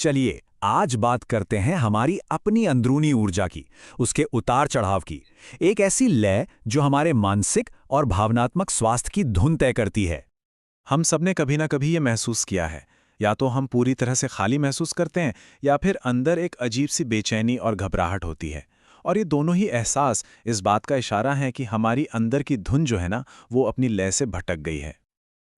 चलिए आज बात करते हैं हमारी अपनी अंदरूनी ऊर्जा की, उसके उतार चढ़ाव की। एक ऐसी लय जो हमारे मानसिक और भावनात्मक स्वास्थ्य की धुन तय करती है। हम सबने कभी ना कभी ये महसूस किया है, या तो हम पूरी तरह से खाली महसूस करते हैं या फिर अंदर एक अजीब सी बेचैनी और घबराहट होती है। और ये दोनों ही एहसास इस बात का इशारा है कि हमारी अंदर की धुन जो है ना, वो अपनी लय से भटक गई है।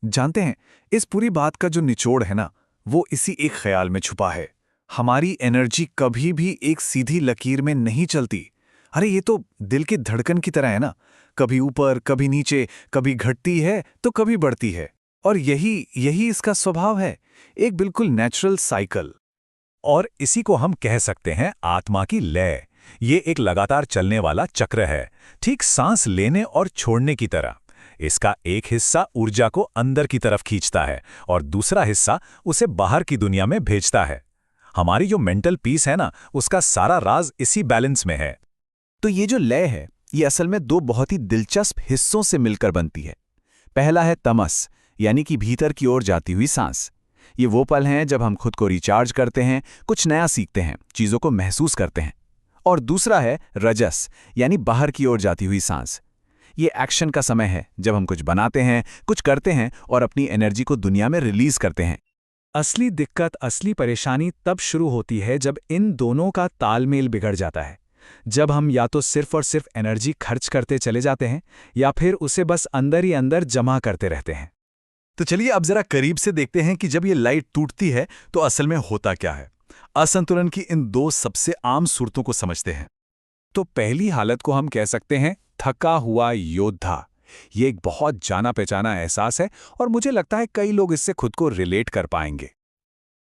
जानते हैं, इस पूरी बात का जो निचोड़ है ना, वो इसी एक ख्याल में छुपा है। हमारी एनर्जी कभी भी एक सीधी लकीर में नहीं चलती। अरे ये तो दिल की धड़कन की तरह है ना, कभी ऊपर कभी नीचे, कभी घटती है तो कभी बढ़ती है। और यही यही इसका स्वभाव है, एक बिल्कुल नेचुरल साइकिल। और इसी को हम कह सकते हैं आत्मा की लय। ये एक लगातार चलने वाला चक्र है, ठीक सांस लेने और छोड़ने की तरह। इसका एक हिस्सा ऊर्जा को अंदर की तरफ खींचता है और दूसरा हिस्सा उसे बाहर की दुनिया में भेजता है। हमारी जो मेंटल पीस है ना, उसका सारा राज इसी बैलेंस में है। तो ये जो लय है, ये असल में दो बहुत ही दिलचस्प हिस्सों से मिलकर बनती है। पहला है तमस, यानी कि भीतर की ओर जाती हुई सांस। ये वो पल हैं जब हम खुद को रिचार्ज करते हैं, कुछ नया सीखते हैं, चीज़ों को महसूस करते हैं। और दूसरा है रजस, यानी बाहर की ओर जाती हुई सांस। ये एक्शन का समय है, जब हम कुछ बनाते हैं, कुछ करते हैं और अपनी एनर्जी को दुनिया में रिलीज करते हैं। असली दिक्कत, असली परेशानी तब शुरू होती है जब इन दोनों का तालमेल बिगड़ जाता है। जब हम या तो सिर्फ और सिर्फ एनर्जी खर्च करते चले जाते हैं या फिर उसे बस अंदर ही अंदर जमा करते रहते हैं। तो चलिए अब जरा करीब से देखते हैं कि जब ये लाइट टूटती है तो असल में होता क्या है। असंतुलन की इन दो सबसे आम सूरतों को समझते हैं। तो पहली हालत को हम कह सकते हैं थका हुआ योद्धा। ये एक बहुत जाना पहचाना एहसास है और मुझे लगता है कई लोग इससे खुद को रिलेट कर पाएंगे।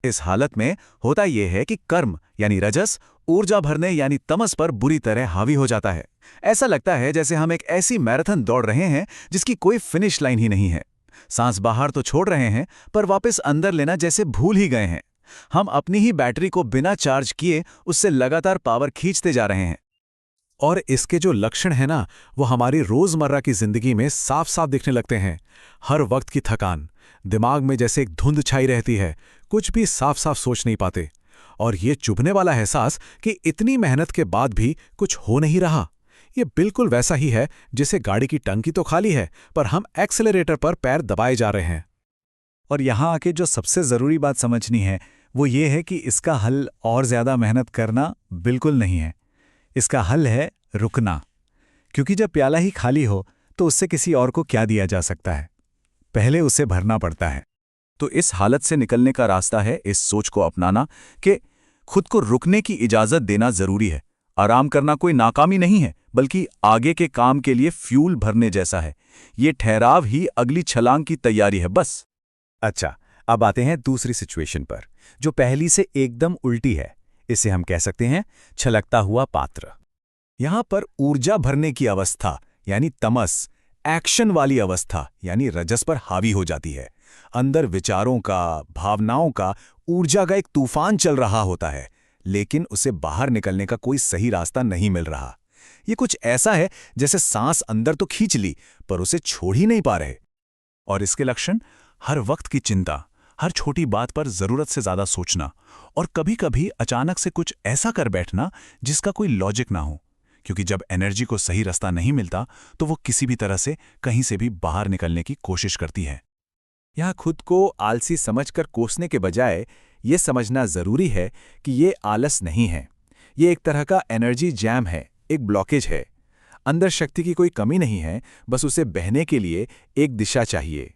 इस हालत में होता यह है कि कर्म यानी रजस ऊर्जा भरने यानी तमस पर बुरी तरह हावी हो जाता है। ऐसा लगता है जैसे हम एक ऐसी मैराथन दौड़ रहे हैं जिसकी कोई फिनिश लाइन ही नहीं है। सांस बाहर तो छोड़ रहे हैं, पर वापस अंदर लेना जैसे भूल ही गए हैं। हम अपनी ही बैटरी को बिना चार्ज किए उससे लगातार पावर खींचते जा रहे हैं। और इसके जो लक्षण हैं ना, वो हमारी रोजमर्रा की जिंदगी में साफ साफ दिखने लगते हैं। हर वक्त की थकान, दिमाग में जैसे एक धुंध छाई रहती है, कुछ भी साफ साफ सोच नहीं पाते। और ये चुभने वाला एहसास कि इतनी मेहनत के बाद भी कुछ हो नहीं रहा। ये बिल्कुल वैसा ही है जैसे गाड़ी की टंकी तो खाली है, पर हम एक्सेलरेटर पर पैर दबाए जा रहे हैं। और यहाँ आके जो सबसे ज़रूरी बात समझनी है वो ये है कि इसका हल और ज़्यादा मेहनत करना बिल्कुल नहीं है। इसका हल है रुकना। क्योंकि जब प्याला ही खाली हो तो उससे किसी और को क्या दिया जा सकता है, पहले उसे भरना पड़ता है। तो इस हालत से निकलने का रास्ता है इस सोच को अपनाना कि खुद को रुकने की इजाज़त देना ज़रूरी है। आराम करना कोई नाकामी नहीं है, बल्कि आगे के काम के लिए फ्यूल भरने जैसा है। ये ठहराव ही अगली छलांग की तैयारी है बस। अच्छा, अब आते हैं दूसरी सिचुएशन पर, जो पहली से एकदम उल्टी है। इसे हम कह सकते हैं छलकता हुआ पात्र। यहां पर ऊर्जा भरने की अवस्था यानी तमस, एक्शन वाली अवस्था यानी रजस पर हावी हो जाती है। अंदर विचारों का, भावनाओं का, ऊर्जा का एक तूफान चल रहा होता है, लेकिन उसे बाहर निकलने का कोई सही रास्ता नहीं मिल रहा। ये कुछ ऐसा है जैसे सांस अंदर तो खींच ली, पर उसे छोड़ ही नहीं पा रहे। और इसके लक्षण हर वक्त की चिंता, हर छोटी बात पर जरूरत से ज्यादा सोचना और कभी-कभी अचानक से कुछ ऐसा कर बैठना जिसका कोई लॉजिक ना हो। क्योंकि जब एनर्जी को सही रास्ता नहीं मिलता तो वो किसी भी तरह से कहीं से भी बाहर निकलने की कोशिश करती है। यहाँ खुद को आलसी समझकर कोसने के बजाय ये समझना जरूरी है कि ये आलस नहीं है। ये एक तरह का एनर्जी जैम है, एक ब्लॉकेज है। अंदर शक्ति की कोई कमी नहीं है, बस उसे बहने के लिए एक दिशा चाहिए।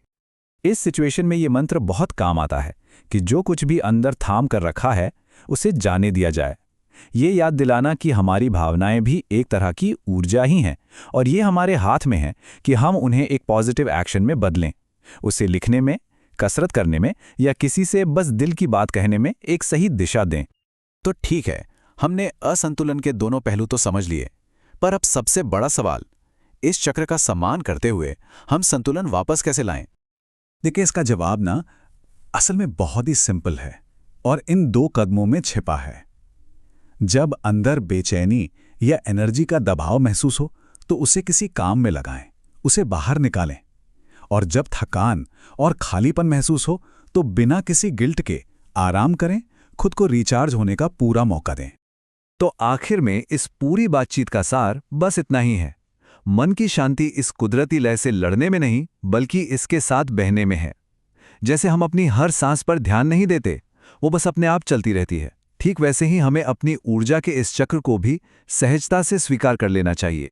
इस सिचुएशन में ये मंत्र बहुत काम आता है कि जो कुछ भी अंदर थाम कर रखा है उसे जाने दिया जाए। ये याद दिलाना कि हमारी भावनाएं भी एक तरह की ऊर्जा ही हैं और ये हमारे हाथ में है कि हम उन्हें एक पॉजिटिव एक्शन में बदलें। उसे लिखने में, कसरत करने में या किसी से बस दिल की बात कहने में एक सही दिशा दें। तो ठीक है, हमने असंतुलन के दोनों पहलू तो समझ लिए, पर अब सबसे बड़ा सवाल, इस चक्र का सम्मान करते हुए हम संतुलन वापस कैसे लाएं? देखिए, इसका जवाब ना असल में बहुत ही सिंपल है और इन दो कदमों में छिपा है। जब अंदर बेचैनी या एनर्जी का दबाव महसूस हो तो उसे किसी काम में लगाएं, उसे बाहर निकालें। और जब थकान और खालीपन महसूस हो तो बिना किसी गिल्ट के आराम करें, खुद को रिचार्ज होने का पूरा मौका दें। तो आखिर में इस पूरी बातचीत का सार बस इतना ही है। मन की शांति इस कुदरती लय से लड़ने में नहीं, बल्कि इसके साथ बहने में है। जैसे हम अपनी हर सांस पर ध्यान नहीं देते, वो बस अपने आप चलती रहती है, ठीक वैसे ही हमें अपनी ऊर्जा के इस चक्र को भी सहजता से स्वीकार कर लेना चाहिए।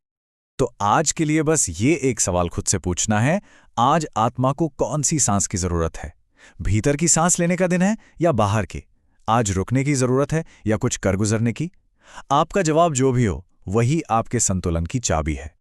तो आज के लिए बस ये एक सवाल खुद से पूछना है, आज आत्मा को कौन सी सांस की जरूरत है? भीतर की सांस लेने का दिन है या बाहर की? आज रुकने की जरूरत है या कुछ कर गुजरने की? आपका जवाब जो भी हो, वही आपके संतुलन की चाबी है।